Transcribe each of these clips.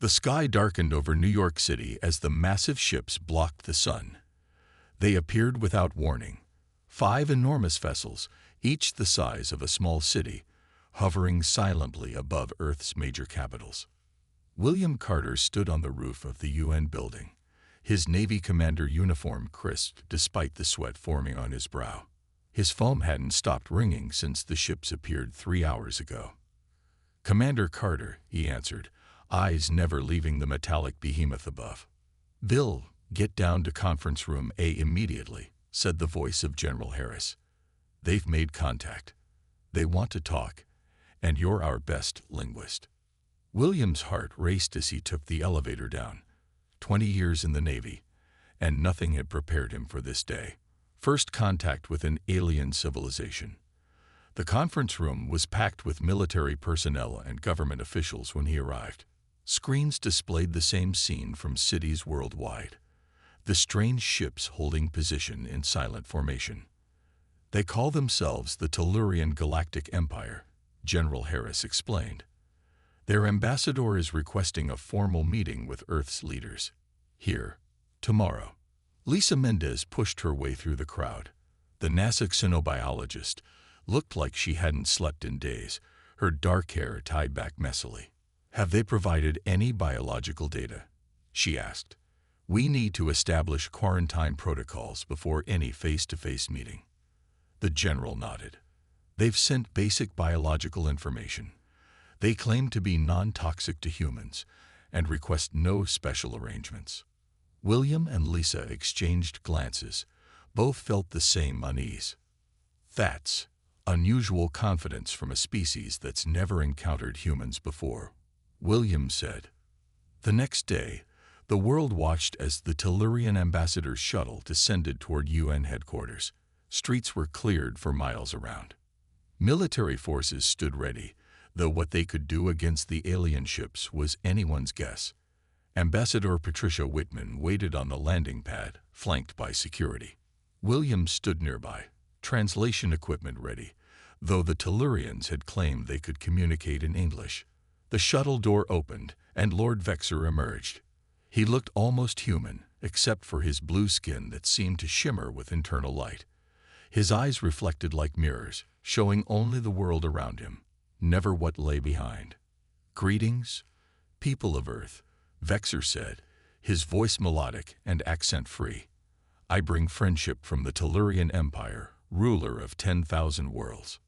The sky darkened over New York City as the massive ships blocked the sun. They appeared without warning. 5 enormous vessels, each the size of a small city, hovering silently above Earth's major capitals. William Carter stood on the roof of the UN building, his Navy commander uniform crisped despite the sweat forming on his brow. His phone hadn't stopped ringing since the ships appeared 3 hours ago. "Commander Carter," he answered, eyes never leaving the metallic behemoth above. "Bill, get down to Conference Room A immediately," said the voice of General Harris. "They've made contact. They want to talk, and you're our best linguist." William's heart raced as he took the elevator down. 20 years in the Navy, and nothing had prepared him for this day. First contact with an alien civilization. The conference room was packed with military personnel and government officials when he arrived. Screens displayed the same scene from cities worldwide. The strange ships holding position in silent formation. "They call themselves the Tellurian Galactic Empire," General Harris explained. "Their ambassador is requesting a formal meeting with Earth's leaders. Here, tomorrow." Lisa Mendez pushed her way through the crowd. The NASA xenobiologist looked like she hadn't slept in days, her dark hair tied back messily. "Have they provided any biological data?" she asked. "We need to establish quarantine protocols before any face-to-face meeting." The general nodded. "They've sent basic biological information. They claim to be non-toxic to humans and request no special arrangements." William and Lisa exchanged glances. Both felt the same unease. "That's unusual confidence from a species that's never encountered humans before," William said. The next day, the world watched as the Tellurian ambassador's shuttle descended toward UN headquarters. Streets were cleared for miles around. Military forces stood ready, though what they could do against the alien ships was anyone's guess. Ambassador Patricia Whitman waited on the landing pad, flanked by security. William stood nearby, translation equipment ready, though the Tellurians had claimed they could communicate in English. The shuttle door opened, and Lord Vexor emerged. He looked almost human, except for his blue skin that seemed to shimmer with internal light. His eyes reflected like mirrors, showing only the world around him, never what lay behind. "Greetings, people of Earth," Vexor said, his voice melodic and accent-free. "I bring friendship from the Tellurian Empire, ruler of 10,000 worlds."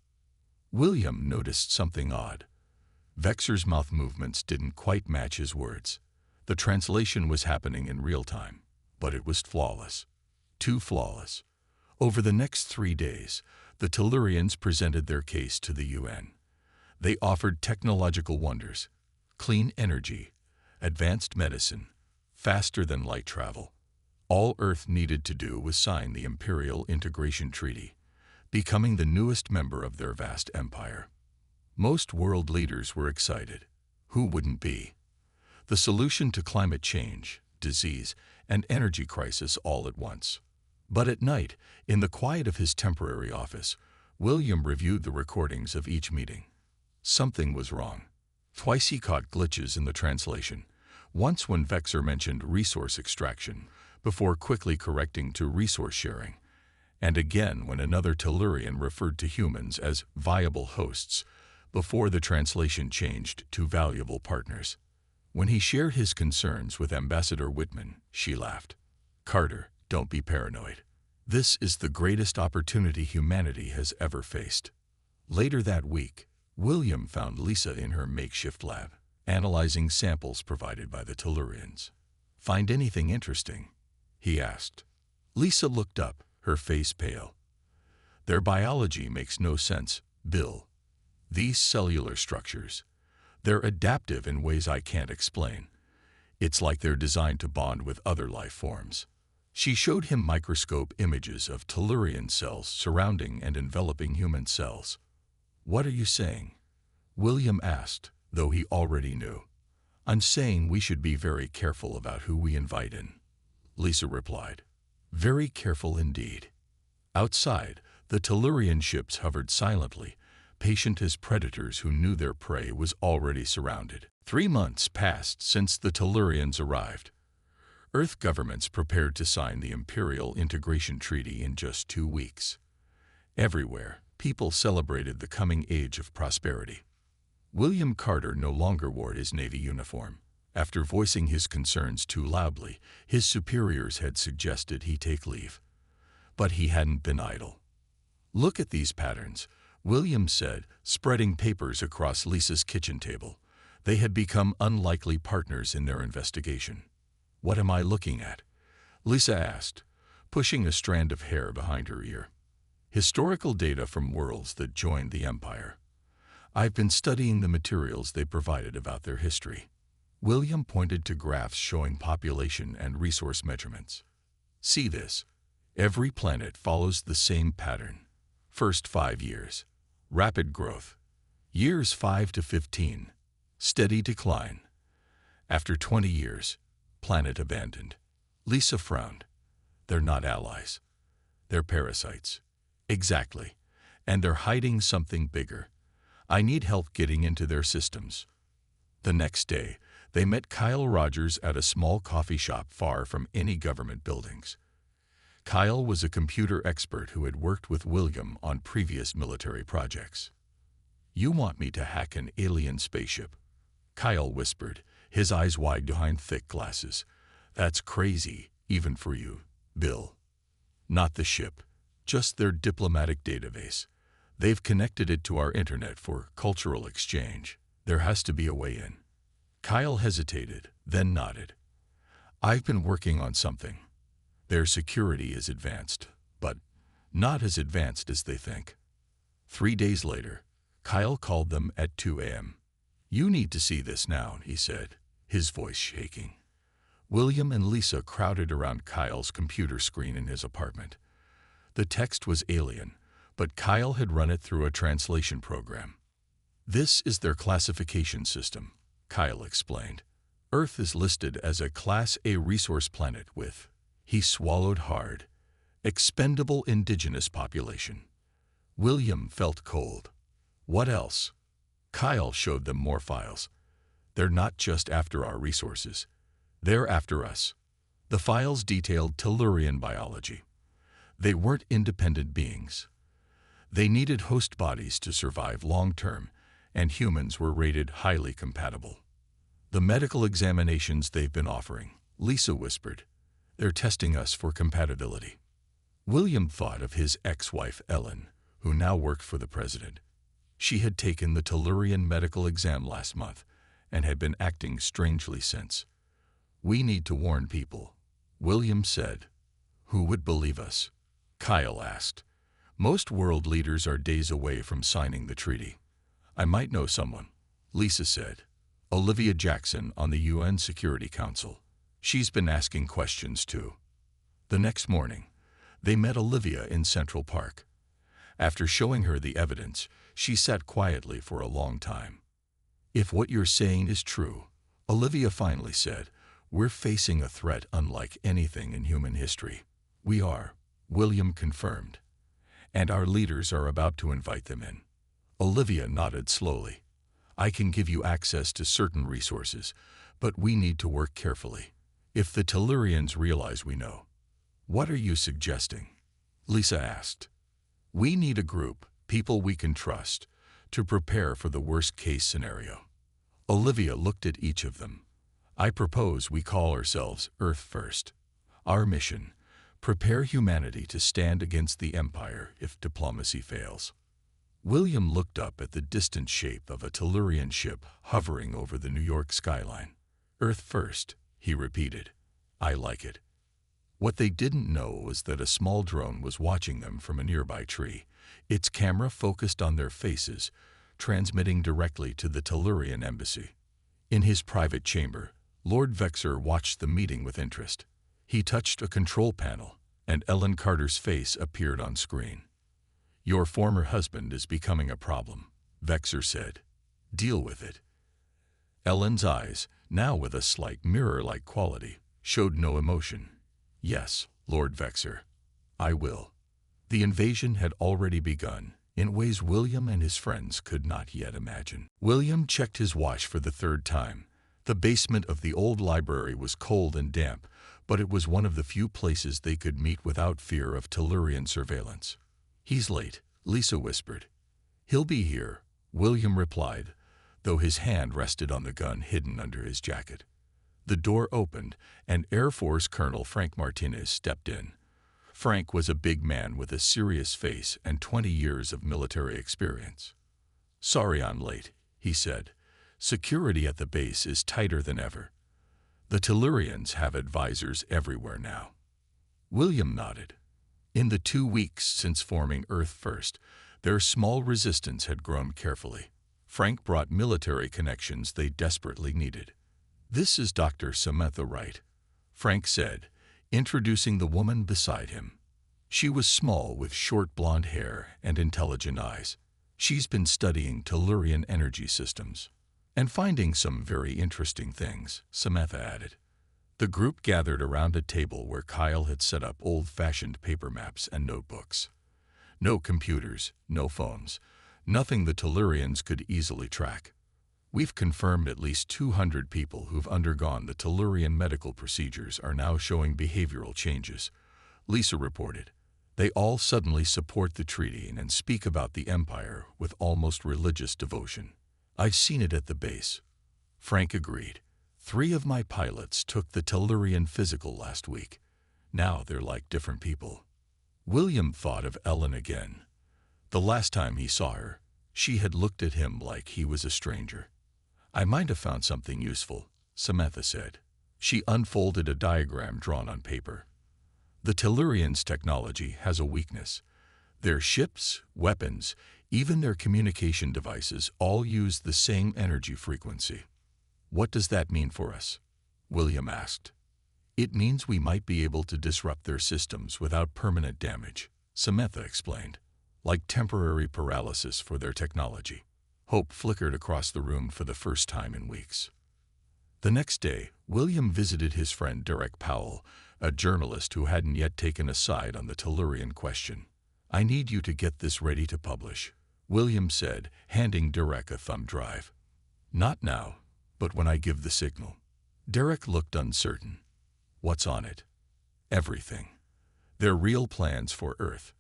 William noticed something odd. Vexor's mouth movements didn't quite match his words. The translation was happening in real time, but it was flawless. Too flawless. Over the next 3 days, the Tellurians presented their case to the UN. They offered technological wonders, clean energy, advanced medicine, faster than light travel. All Earth needed to do was sign the Imperial Integration Treaty, becoming the newest member of their vast empire. Most world leaders were excited. Who wouldn't be? The solution to climate change, disease, and energy crisis all at once. But at night, in the quiet of his temporary office, William reviewed the recordings of each meeting. Something was wrong. Twice he caught glitches in the translation, once when Vexor mentioned resource extraction, before quickly correcting to resource sharing, and again when another Tellurian referred to humans as viable hosts, before the translation changed to valuable partners. When he shared his concerns with Ambassador Whitman, she laughed. "Carter, don't be paranoid. This is the greatest opportunity humanity has ever faced." Later that week, William found Lisa in her makeshift lab, analyzing samples provided by the Tellurians. "Find anything interesting?" he asked. Lisa looked up, her face pale. "Their biology makes no sense, Bill. These cellular structures, they're adaptive in ways I can't explain. It's like they're designed to bond with other life forms." She showed him microscope images of Tellurian cells surrounding and enveloping human cells. "What are you saying?" William asked, though he already knew. "I'm saying we should be very careful about who we invite in," Lisa replied. Very careful indeed. Outside, the Tellurian ships hovered silently, patient as predators who knew their prey was already surrounded. 3 months passed since the Tellurians arrived. Earth governments prepared to sign the Imperial Integration Treaty in just 2 weeks. Everywhere, people celebrated the coming age of prosperity. William Carter no longer wore his Navy uniform. After voicing his concerns too loudly, his superiors had suggested he take leave. But he hadn't been idle. "Look at these patterns," William said, spreading papers across Lisa's kitchen table. They had become unlikely partners in their investigation. "What am I looking at?" Lisa asked, pushing a strand of hair behind her ear. "Historical data from worlds that joined the Empire. I've been studying the materials they provided about their history." William pointed to graphs showing population and resource measurements. "See this? Every planet follows the same pattern. First 5 years, rapid growth. Years 5 to 15, steady decline. After 20 years, planet abandoned." Lisa frowned. "They're not allies. They're parasites." "Exactly. And they're hiding something bigger. I need help getting into their systems." The next day, they met Kyle Rogers at a small coffee shop far from any government buildings. Kyle was a computer expert who had worked with William on previous military projects. "You want me to hack an alien spaceship?" Kyle whispered, his eyes wide behind thick glasses. "That's crazy, even for you, Bill." "Not the ship, just their diplomatic database. They've connected it to our internet for cultural exchange. There has to be a way in." Kyle hesitated, then nodded. "I've been working on something. Their security is advanced, but not as advanced as they think." 3 days later, Kyle called them at 2 a.m. "You need to see this now," he said, his voice shaking. William and Lisa crowded around Kyle's computer screen in his apartment. The text was alien, but Kyle had run it through a translation program. "This is their classification system," Kyle explained. "Earth is listed as a Class A resource planet with," he swallowed hard, "expendable indigenous population." William felt cold. "What else?" Kyle showed them more files. "They're not just after our resources. They're after us." The files detailed Tellurian biology. They weren't independent beings. They needed host bodies to survive long-term, and humans were rated highly compatible. "The medical examinations they've been offering," Lisa whispered. "They're testing us for compatibility." William thought of his ex-wife Ellen, who now worked for the president. She had taken the Tellurian medical exam last month and had been acting strangely since. "We need to warn people," William said. "Who would believe us?" Kyle asked. "Most world leaders are days away from signing the treaty." "I might know someone," Lisa said. "Olivia Jackson on the UN Security Council. She's been asking questions too." The next morning, they met Olivia in Central Park. After showing her the evidence, she sat quietly for a long time. "If what you're saying is true," Olivia finally said, "we're facing a threat unlike anything in human history." "We are," William confirmed. "And our leaders are about to invite them in." Olivia nodded slowly. "I can give you access to certain resources, but we need to work carefully. If the Tellurians realize we know." "What are you suggesting?" Lisa asked. "We need a group, people we can trust, to prepare for the worst-case scenario." Olivia looked at each of them. "I propose we call ourselves Earth First. Our mission: prepare humanity to stand against the Empire if diplomacy fails." William looked up at the distant shape of a Tellurian ship hovering over the New York skyline. "Earth First," he repeated. "I like it." What they didn't know was that a small drone was watching them from a nearby tree, its camera focused on their faces, transmitting directly to the Tellurian embassy. In his private chamber, Lord Vexor watched the meeting with interest. He touched a control panel, and Ellen Carter's face appeared on screen. "Your former husband is becoming a problem," Vexor said. "Deal with it." Ellen's eyes, now with a slight mirror-like quality, showed no emotion. "Yes, Lord Vexor, I will." The invasion had already begun, in ways William and his friends could not yet imagine. William checked his watch for the third time. The basement of the old library was cold and damp, but it was one of the few places they could meet without fear of Tellurian surveillance. "He's late," Lisa whispered. "He'll be here," William replied, though his hand rested on the gun hidden under his jacket. The door opened, and Air Force Colonel Frank Martinez stepped in. Frank was a big man with a serious face and 20 years of military experience. "Sorry I'm late," he said. "Security at the base is tighter than ever. The Tellurians have advisors everywhere now." William nodded. In the 2 weeks since forming Earth First, their small resistance had grown carefully. Frank brought military connections they desperately needed. "This is Dr. Samantha Wright," Frank said, introducing the woman beside him. She was small with short blonde hair and intelligent eyes. "She's been studying Tellurian energy systems and finding some very interesting things," Samantha added. The group gathered around a table where Kyle had set up old-fashioned paper maps and notebooks. No computers, no phones, nothing the Tellurians could easily track. "We've confirmed at least 200 people who've undergone the Tellurian medical procedures are now showing behavioral changes," Lisa reported. "They all suddenly support the treaty and speak about the Empire with almost religious devotion." "I've seen it at the base," Frank agreed. 3 of my pilots took the Tellurian physical last week. Now they're like different people." William thought of Ellen again. The last time he saw her, she had looked at him like he was a stranger. "I might have found something useful," Samantha said. She unfolded a diagram drawn on paper. "The Tellurians' technology has a weakness. Their ships, weapons, even their communication devices all use the same energy frequency." "What does that mean for us?" William asked. "It means we might be able to disrupt their systems without permanent damage," Samantha explained. "Like temporary paralysis for their technology." Hope flickered across the room for the first time in weeks. The next day, William visited his friend Derek Powell, a journalist who hadn't yet taken a side on the Tellurian question. "I need you to get this ready to publish," William said, handing Derek a thumb drive. "Not now, but when I give the signal." Derek looked uncertain. "What's on it?" "Everything. Their real plans for Earth.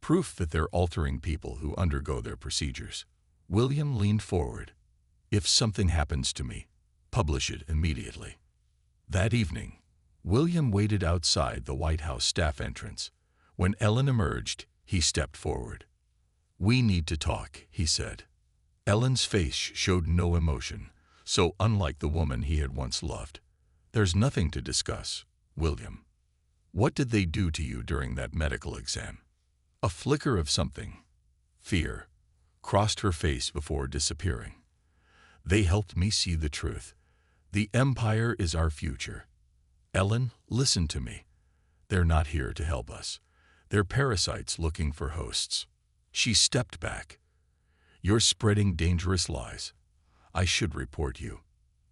Proof that they're altering people who undergo their procedures." William leaned forward. "If something happens to me, publish it immediately." That evening, William waited outside the White House staff entrance. When Ellen emerged, he stepped forward. "We need to talk," he said. Ellen's face showed no emotion, so unlike the woman he had once loved. "There's nothing to discuss, William. What did they do to you during that medical exam?" A flicker of something, fear, crossed her face before disappearing. "They helped me see the truth. The Empire is our future. Ellen, listen to me. They're not here to help us. They're parasites looking for hosts." She stepped back. "You're spreading dangerous lies. I should report you."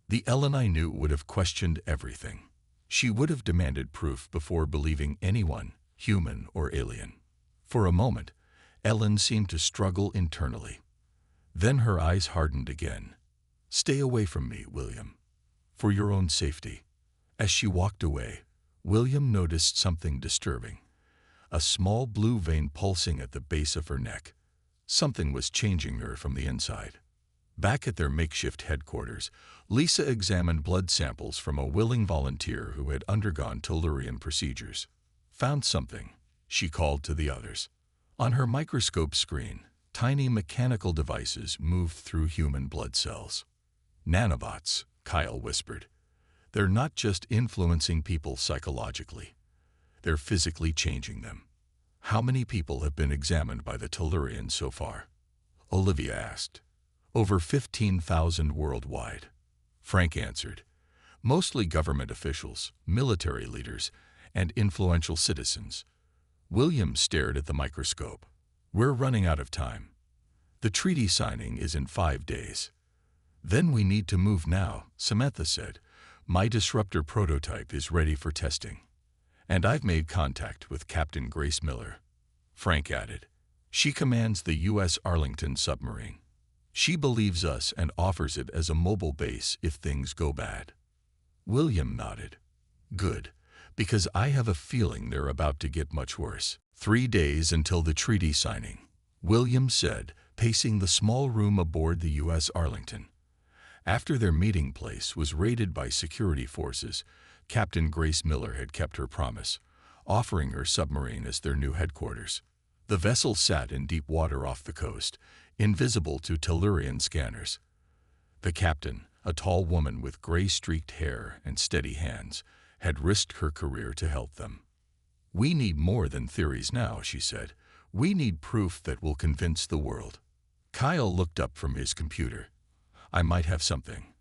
The Ellen I knew would have questioned everything. She would have demanded proof before believing anyone, human or alien. For a moment, Ellen seemed to struggle internally. Then her eyes hardened again. "Stay away from me, William. For your own safety." As she walked away, William noticed something disturbing. A small blue vein pulsing at the base of her neck. Something was changing her from the inside. Back at their makeshift headquarters, Lisa examined blood samples from a willing volunteer who had undergone Tellurian procedures. "Found something," she called to the others. On her microscope screen, tiny mechanical devices moved through human blood cells. "Nanobots," Kyle whispered. "They're not just influencing people psychologically. They're physically changing them." "How many people have been examined by the Tellurians so far?" Olivia asked. "Over 15,000 worldwide," Frank answered. "Mostly government officials, military leaders, and influential citizens." William stared at the microscope. "We're running out of time. The treaty signing is in 5 days." "Then we need to move now," Samantha said. "My disruptor prototype is ready for testing. And I've made contact with Captain Grace Miller," Frank added. She commands the U.S. Arlington submarine. She believes us and offers it as a mobile base if things go bad. William nodded. Good, because I have a feeling they're about to get much worse. 3 days until the treaty signing, William said, pacing the small room aboard the U.S. Arlington. After their meeting place was raided by security forces, Captain Grace Miller had kept her promise, offering her submarine as their new headquarters. The vessel sat in deep water off the coast, invisible to Tellurian scanners. The captain, a tall woman with gray-streaked hair and steady hands, had risked her career to help them. "We need more than theories now," she said. "We need proof that will convince the world." Kyle looked up from his computer. "I might have something.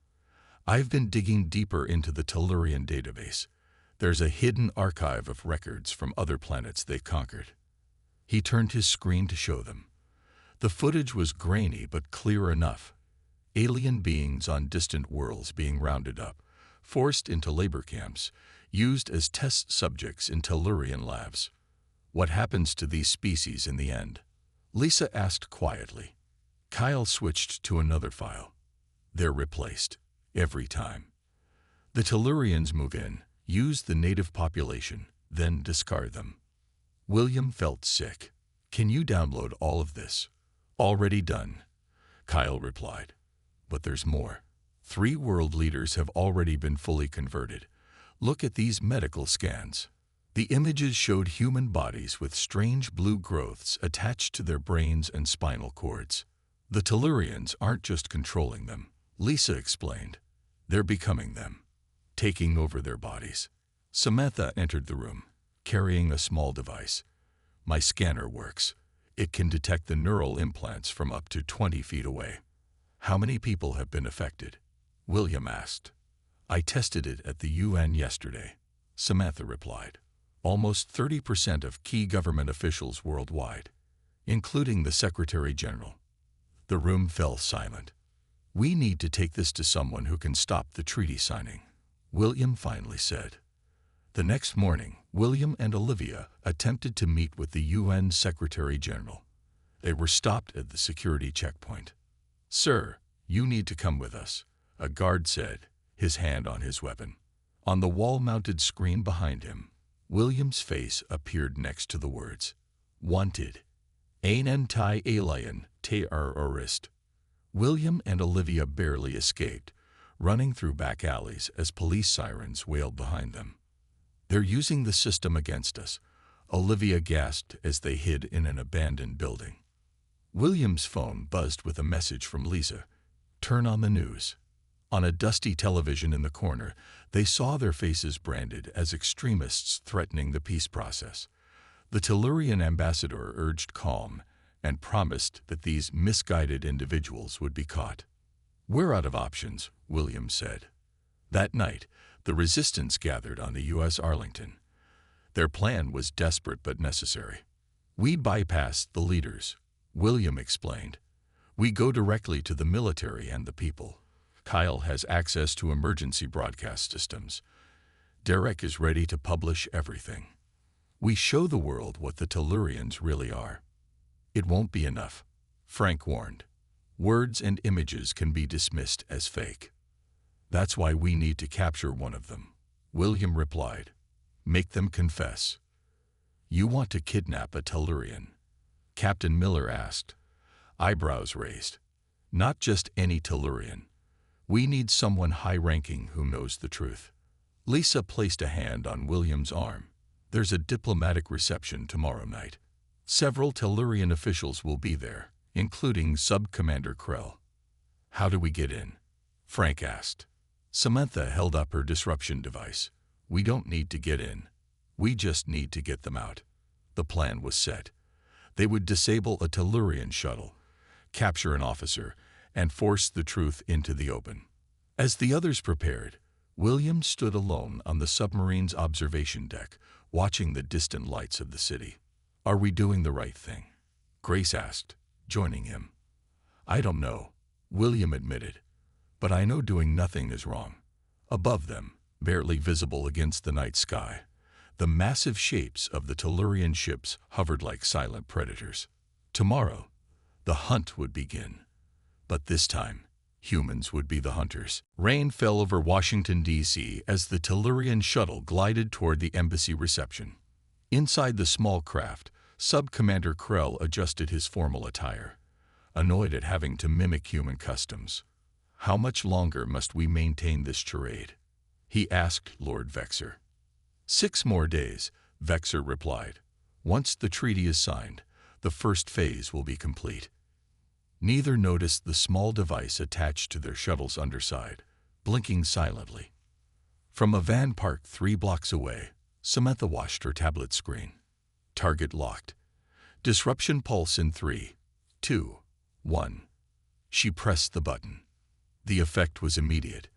I've been digging deeper into the Tellurian database. There's a hidden archive of records from other planets they've conquered." He turned his screen to show them. The footage was grainy but clear enough. Alien beings on distant worlds being rounded up, forced into labor camps, used as test subjects in Tellurian labs. "What happens to these species in the end?" Lisa asked quietly. Kyle switched to another file. "They're replaced. Every time. The Tellurians move in, use the native population, then discard them." William felt sick. "Can you download all of this?" "Already done," Kyle replied. "But there's more. 3 world leaders have already been fully converted. Look at these medical scans." The images showed human bodies with strange blue growths attached to their brains and spinal cords. "The Tellurians aren't just controlling them," Lisa explained. "They're becoming them, taking over their bodies." Samantha entered the room, carrying a small device. "My scanner works. It can detect the neural implants from up to 20 feet away." "How many people have been affected?" William asked. "I tested it at the UN yesterday," Samantha replied. "Almost 30% of key government officials worldwide, including the Secretary General." The room fell silent. "We need to take this to someone who can stop the treaty signing," William finally said. The next morning, William and Olivia attempted to meet with the UN Secretary General. They were stopped at the security checkpoint. "Sir, you need to come with us," a guard said, his hand on his weapon. On the wall-mounted screen behind him, William's face appeared next to the words, "Wanted. Ein anti-alien terrorist." William and Olivia barely escaped, running through back alleys as police sirens wailed behind them. "They're using the system against us," Olivia gasped as they hid in an abandoned building. William's phone buzzed with a message from Lisa. "Turn on the news." On a dusty television in the corner, they saw their faces branded as extremists threatening the peace process. The Tellurian ambassador urged calm and promised that these misguided individuals would be caught. "We're out of options," William said. That night, the resistance gathered on the U.S. Arlington. Their plan was desperate but necessary. "We bypassed the leaders," William explained. "We go directly to the military and the people. Kyle has access to emergency broadcast systems. Derek is ready to publish everything. We show the world what the Tellurians really are." "It won't be enough," Frank warned. "Words and images can be dismissed as fake." "That's why we need to capture one of them," William replied. "Make them confess." "You want to kidnap a Tellurian?" Captain Miller asked, eyebrows raised. "Not just any Tellurian. We need someone high-ranking who knows the truth." Lisa placed a hand on William's arm. "There's a diplomatic reception tomorrow night. Several Tellurian officials will be there, including Sub-Commander Krell." "How do we get in?" Frank asked. Samantha held up her disruption device. "We don't need to get in. We just need to get them out." The plan was set. They would disable a Tellurian shuttle, capture an officer, and force the truth into the open. As the others prepared, William stood alone on the submarine's observation deck, watching the distant lights of the city. "Are we doing the right thing?" Grace asked, joining him. "I don't know," William admitted, "but I know doing nothing is wrong." Above them, barely visible against the night sky, the massive shapes of the Tellurian ships hovered like silent predators. Tomorrow, the hunt would begin. But this time, humans would be the hunters. Rain fell over Washington, D.C. as the Tellurian shuttle glided toward the embassy reception. Inside the small craft, Sub-Commander Krell adjusted his formal attire, annoyed at having to mimic human customs. "How much longer must we maintain this charade?" he asked Lord Vexor. 6 more days, Vexor replied. "Once the treaty is signed, the first phase will be complete." Neither noticed the small device attached to their shuttle's underside, blinking silently. From a van parked 3 blocks away, Samantha watched her tablet screen. Target locked. Disruption pulse in 3, 2, 1. She pressed the button. The effect was immediate.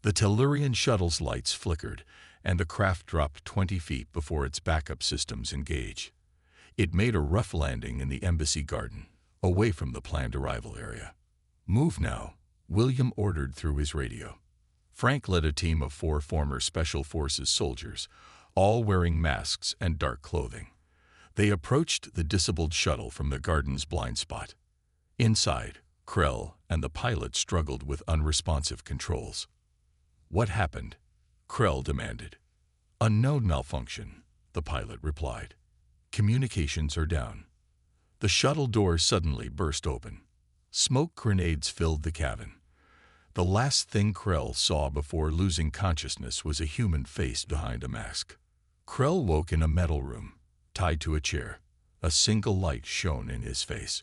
The Tellurian shuttle's lights flickered, and the craft dropped 20 feet before its backup systems engaged. It made a rough landing in the embassy garden, away from the planned arrival area. "Move now," William ordered through his radio. Frank led a team of 4 former Special Forces soldiers, all wearing masks and dark clothing. They approached the disabled shuttle from the garden's blind spot. Inside, Krell and the pilot struggled with unresponsive controls. "What happened?" Krell demanded. "Unknown malfunction," the pilot replied. "Communications are down." The shuttle door suddenly burst open. Smoke grenades filled the cabin. The last thing Krell saw before losing consciousness was a human face behind a mask. Krell woke in a metal room, tied to a chair. A single light shone in his face.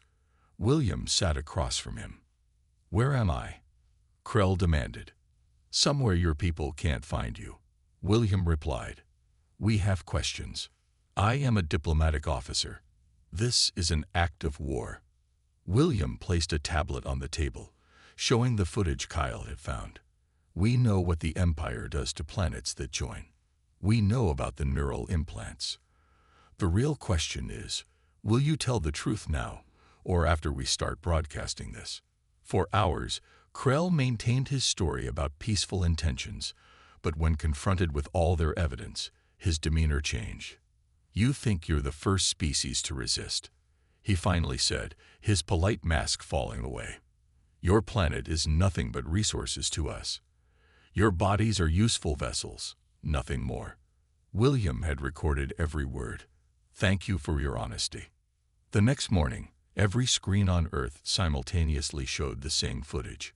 William sat across from him. "Where am I?" Krell demanded. "Somewhere your people can't find you," William replied. "We have questions. I am a diplomatic officer. This is an act of war." William placed a tablet on the table, showing the footage Kyle had found. "We know what the Empire does to planets that join. We know about the neural implants. The real question is, will you tell the truth now, or after we start broadcasting this?" For hours, Krell maintained his story about peaceful intentions, but when confronted with all their evidence, his demeanor changed. "You think you're the first species to resist," he finally said, his polite mask falling away. "Your planet is nothing but resources to us. Your bodies are useful vessels, nothing more." William had recorded every word. "Thank you for your honesty." The next morning, every screen on Earth simultaneously showed the same footage.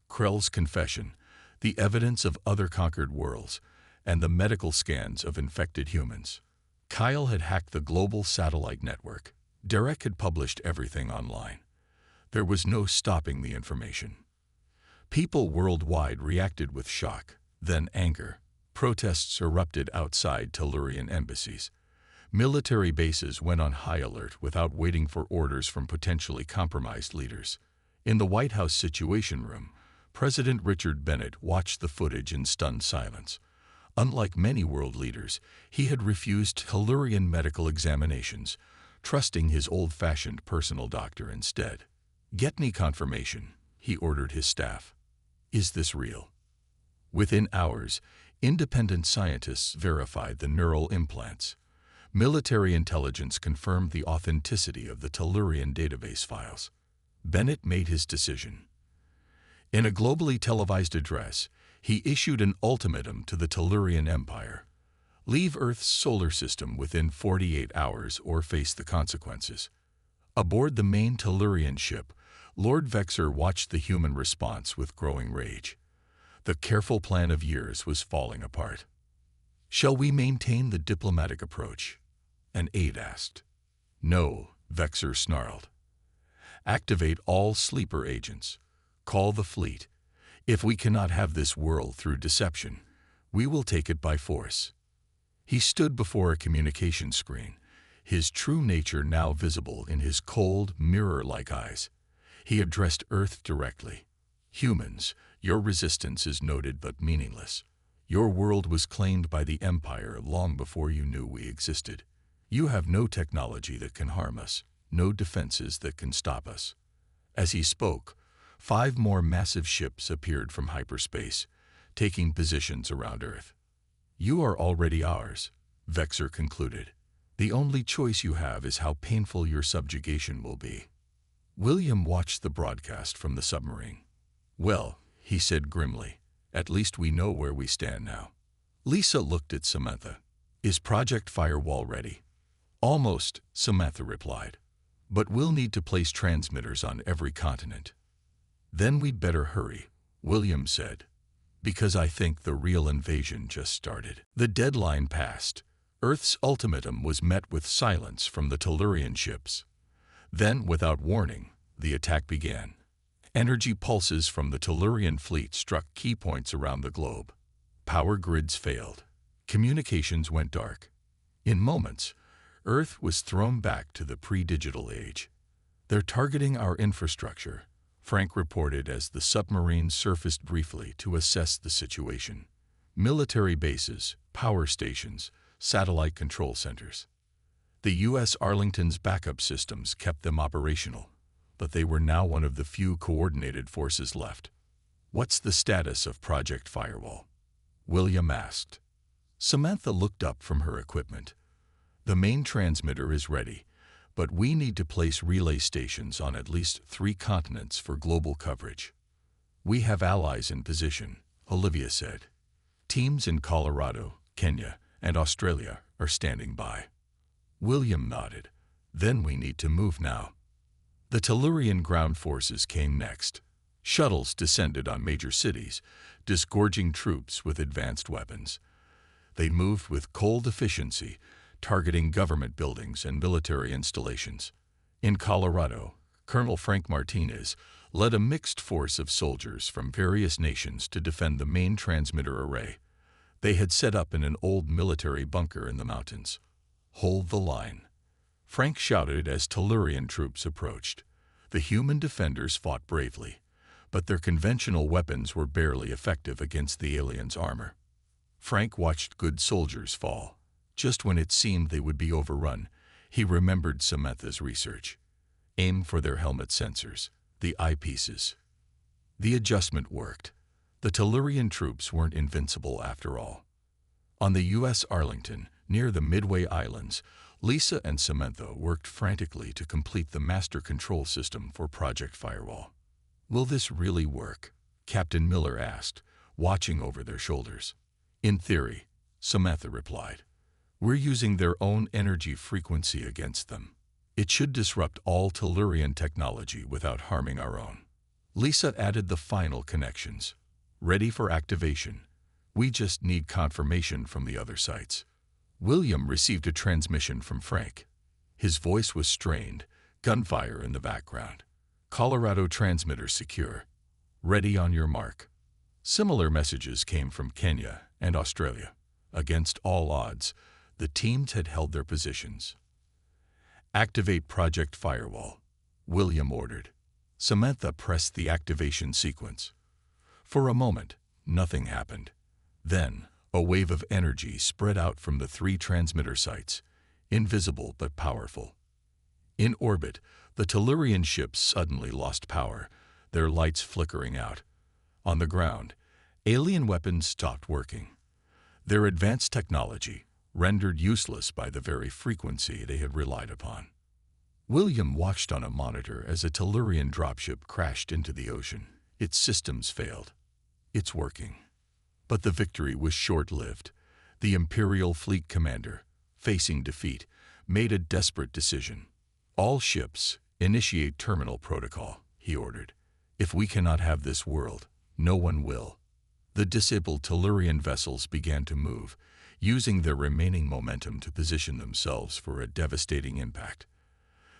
Krell's confession, the evidence of other conquered worlds, and the medical scans of infected humans. Kyle had hacked the global satellite network. Derek had published everything online. There was no stopping the information. People worldwide reacted with shock, then anger. Protests erupted outside Tellurian embassies. Military bases went on high alert without waiting for orders from potentially compromised leaders. In the White House Situation Room, President Richard Bennett watched the footage in stunned silence. Unlike many world leaders, he had refused Tellurian medical examinations, trusting his old-fashioned personal doctor instead. "Get me confirmation," he ordered his staff. "Is this real?" Within hours, independent scientists verified the neural implants. Military intelligence confirmed the authenticity of the Tellurian database files. Bennett made his decision. In a globally televised address, he issued an ultimatum to the Tellurian Empire. Leave Earth's solar system within 48 hours or face the consequences. Aboard the main Tellurian ship, Lord Vexor watched the human response with growing rage. The careful plan of years was falling apart. "Shall we maintain the diplomatic approach?" an aide asked. "No," Vexor snarled. "Activate all sleeper agents. Call the fleet. If we cannot have this world through deception, we will take it by force." He stood before a communication screen, his true nature now visible in his cold, mirror-like eyes. He addressed Earth directly. "Humans, your resistance is noted but meaningless. Your world was claimed by the Empire long before you knew we existed. You have no technology that can harm us, no defenses that can stop us." As he spoke, 5 more massive ships appeared from hyperspace, taking positions around Earth. "You are already ours," Vexor concluded. The only choice you have is how painful your subjugation will be. William watched the broadcast from the submarine. Well, he said grimly, at least we know where we stand now. Lisa looked at Samantha. Is Project Firewall ready? Almost, Samantha replied. But we'll need to place transmitters on every continent. Then we'd better hurry, William said, because I think the real invasion just started. The deadline passed. Earth's ultimatum was met with silence from the Tellurian ships. Then, without warning, the attack began. Energy pulses from the Tellurian fleet struck key points around the globe. Power grids failed. Communications went dark. In moments, Earth was thrown back to the pre-digital age. They're targeting our infrastructure, Frank reported as the submarine surfaced briefly to assess the situation. Military bases, power stations, satellite control centers. The U.S. Arlington's backup systems kept them operational, but they were now one of the few coordinated forces left. What's the status of Project Firewall? William asked. Samantha looked up from her equipment. The main transmitter is ready, but we need to place relay stations on at least 3 continents for global coverage. We have allies in position, Olivia said. Teams in Colorado, Kenya, and Australia are standing by. William nodded. Then we need to move now. The Tellurian ground forces came next. Shuttles descended on major cities, disgorging troops with advanced weapons. They moved with cold efficiency, targeting government buildings and military installations. In Colorado, Colonel Frank Martinez led a mixed force of soldiers from various nations to defend the main transmitter array. They had set up in an old military bunker in the mountains. Hold the line, Frank shouted as Tellurian troops approached. The human defenders fought bravely, but their conventional weapons were barely effective against the aliens' armor. Frank watched good soldiers fall. Just when it seemed they would be overrun, he remembered Samantha's research. Aim for their helmet sensors, the eyepieces. The adjustment worked. The Tellurian troops weren't invincible after all. On the U.S. Arlington, near the Midway Islands, Lisa and Samantha worked frantically to complete the master control system for Project Firewall. Will this really work? Captain Miller asked, watching over their shoulders. In theory, Samantha replied. We're using their own energy frequency against them. It should disrupt all Tellurian technology without harming our own. Lisa added the final connections. Ready for activation. We just need confirmation from the other sites. William received a transmission from Frank. His voice was strained, gunfire in the background. Colorado transmitter secure. Ready on your mark. Similar messages came from Kenya and Australia. Against all odds, the teams had held their positions. Activate Project Firewall, William ordered. Samantha pressed the activation sequence. For a moment, nothing happened. Then, a wave of energy spread out from the 3 transmitter sites, invisible but powerful. In orbit, the Tellurian ships suddenly lost power, their lights flickering out. On the ground, alien weapons stopped working. Their advanced technology, rendered useless by the very frequency they had relied upon. William watched on a monitor as a Tellurian dropship crashed into the ocean. Its systems failed. It's working. But the victory was short-lived. The Imperial Fleet commander, facing defeat, made a desperate decision. All ships, initiate terminal protocol, he ordered. If we cannot have this world, no one will. The disabled Tellurian vessels began to move, using their remaining momentum to position themselves for a devastating impact.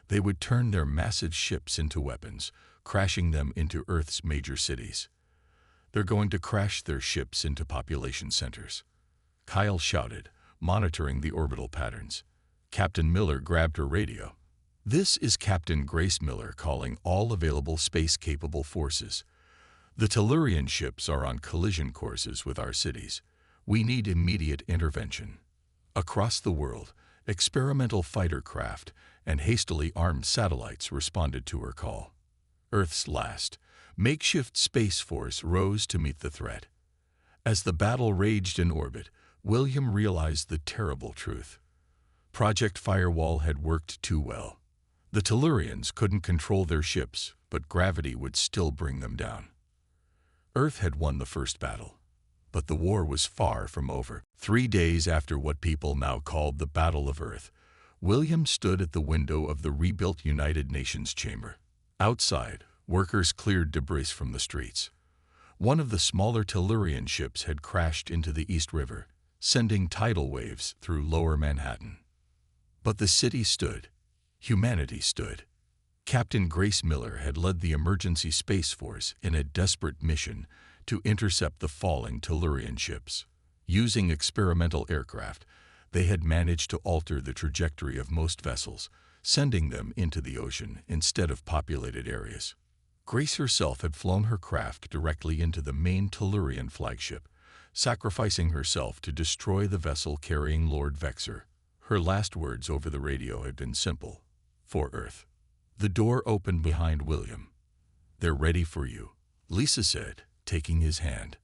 They would turn their massive ships into weapons, crashing them into Earth's major cities. They're going to crash their ships into population centers. Kyle shouted, monitoring the orbital patterns. Captain Miller grabbed her radio. This is Captain Grace Miller calling all available space-capable forces. The Tellurian ships are on collision courses with our cities. We need immediate intervention. Across the world, experimental fighter craft and hastily armed satellites responded to her call. Earth's last, makeshift space force rose to meet the threat. As the battle raged in orbit, William realized the terrible truth. Project Firewall had worked too well. The Tellurians couldn't control their ships, but gravity would still bring them down. Earth had won the first battle, but the war was far from over. 3 days after what people now called the Battle of Earth, William stood at the window of the rebuilt United Nations chamber. Outside, workers cleared debris from the streets. One of the smaller Tellurian ships had crashed into the East River, sending tidal waves through lower Manhattan. But the city stood. Humanity stood. Captain Grace Miller had led the Emergency Space Force in a desperate mission to intercept the falling Tellurian ships. Using experimental aircraft, they had managed to alter the trajectory of most vessels, sending them into the ocean instead of populated areas. Grace herself had flown her craft directly into the main Tellurian flagship, sacrificing herself to destroy the vessel carrying Lord Vexor. Her last words over the radio had been simple: "For Earth." The door opened behind William. "They're ready for you," Lisa said, taking his hand.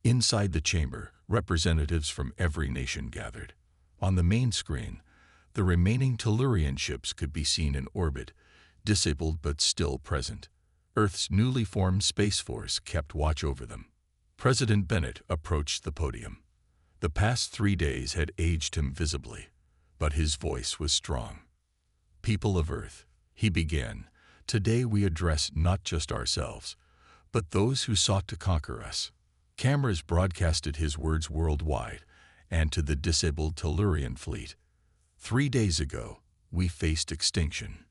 Inside the chamber, representatives from every nation gathered. On the main screen, the remaining Tellurian ships could be seen in orbit, disabled but still present. Earth's newly formed Space Force kept watch over them. President Bennett approached the podium. The past 3 days had aged him visibly, but his voice was strong. "People of Earth," he began, "today we address not just ourselves, but those who sought to conquer us." Cameras broadcasted his words worldwide and to the disabled Tellurian fleet. 3 days ago, we faced extinction.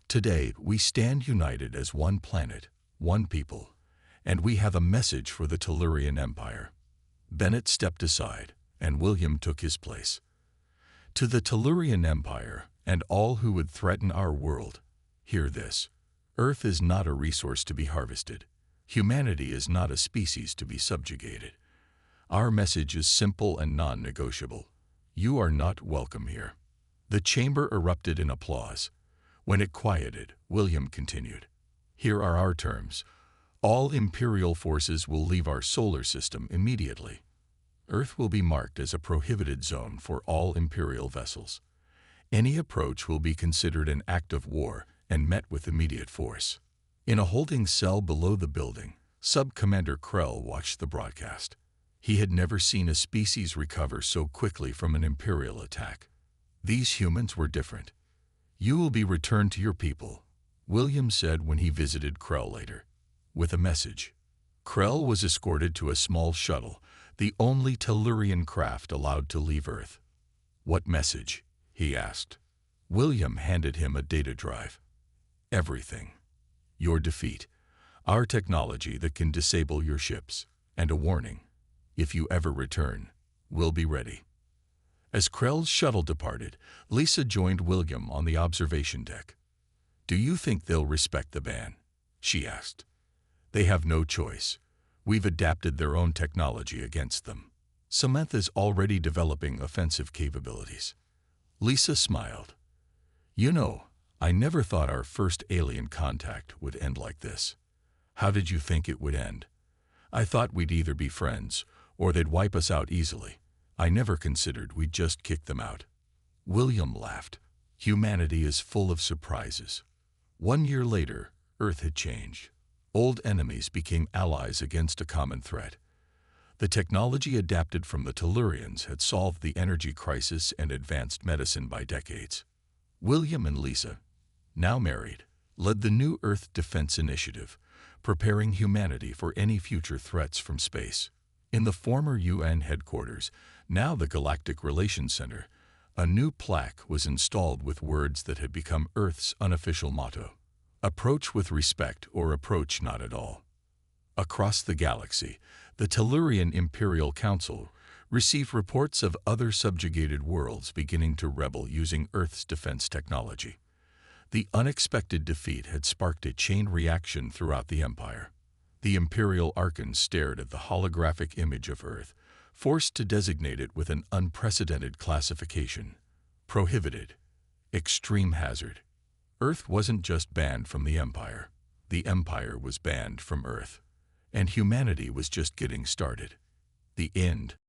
Today, we stand united as one planet, one people, and we have a message for the Tellurian Empire. Bennett stepped aside, and William took his place. To the Tellurian Empire and all who would threaten our world, hear this: Earth is not a resource to be harvested. Humanity is not a species to be subjugated. Our message is simple and non-negotiable. You are not welcome here. The chamber erupted in applause. When it quieted, William continued, "Here are our terms. All Imperial forces will leave our solar system immediately. Earth will be marked as a prohibited zone for all Imperial vessels. Any approach will be considered an act of war and met with immediate force." In a holding cell below the building, Sub-Commander Krell watched the broadcast. He had never seen a species recover so quickly from an Imperial attack. These humans were different. "You will be returned to your people," William said when he visited Krell later, with a message. Krell was escorted to a small shuttle, the only Tellurian craft allowed to leave Earth. "What message?" he asked. William handed him a data drive. "Everything. Your defeat, our technology that can disable your ships, and a warning: if you ever return, we'll be ready." As Krell's shuttle departed, Lisa joined William on the observation deck. "Do you think they'll respect the ban?" she asked. "They have no choice. We've adapted their own technology against them. Samantha's already developing offensive capabilities." Lisa smiled. "You know, I never thought our first alien contact would end like this." "How did you think it would end?" "I thought we'd either be friends, or they'd wipe us out easily. I never considered we'd just kick them out." William laughed. Humanity is full of surprises. 1 year later, Earth had changed. Old enemies became allies against a common threat. The technology adapted from the Tellurians had solved the energy crisis and advanced medicine by decades. William and Lisa, now married, led the new Earth Defense Initiative, preparing humanity for any future threats from space. In the former UN headquarters, now the Galactic Relations Center, a new plaque was installed with words that had become Earth's unofficial motto: "Approach with respect or approach not at all." Across the galaxy, the Tellurian Imperial Council received reports of other subjugated worlds beginning to rebel using Earth's defense technology. The unexpected defeat had sparked a chain reaction throughout the Empire. The Imperial Archons stared at the holographic image of Earth, forced to designate it with an unprecedented classification: prohibited, extreme hazard. Earth wasn't just banned from the Empire was banned from Earth. And humanity was just getting started. The end.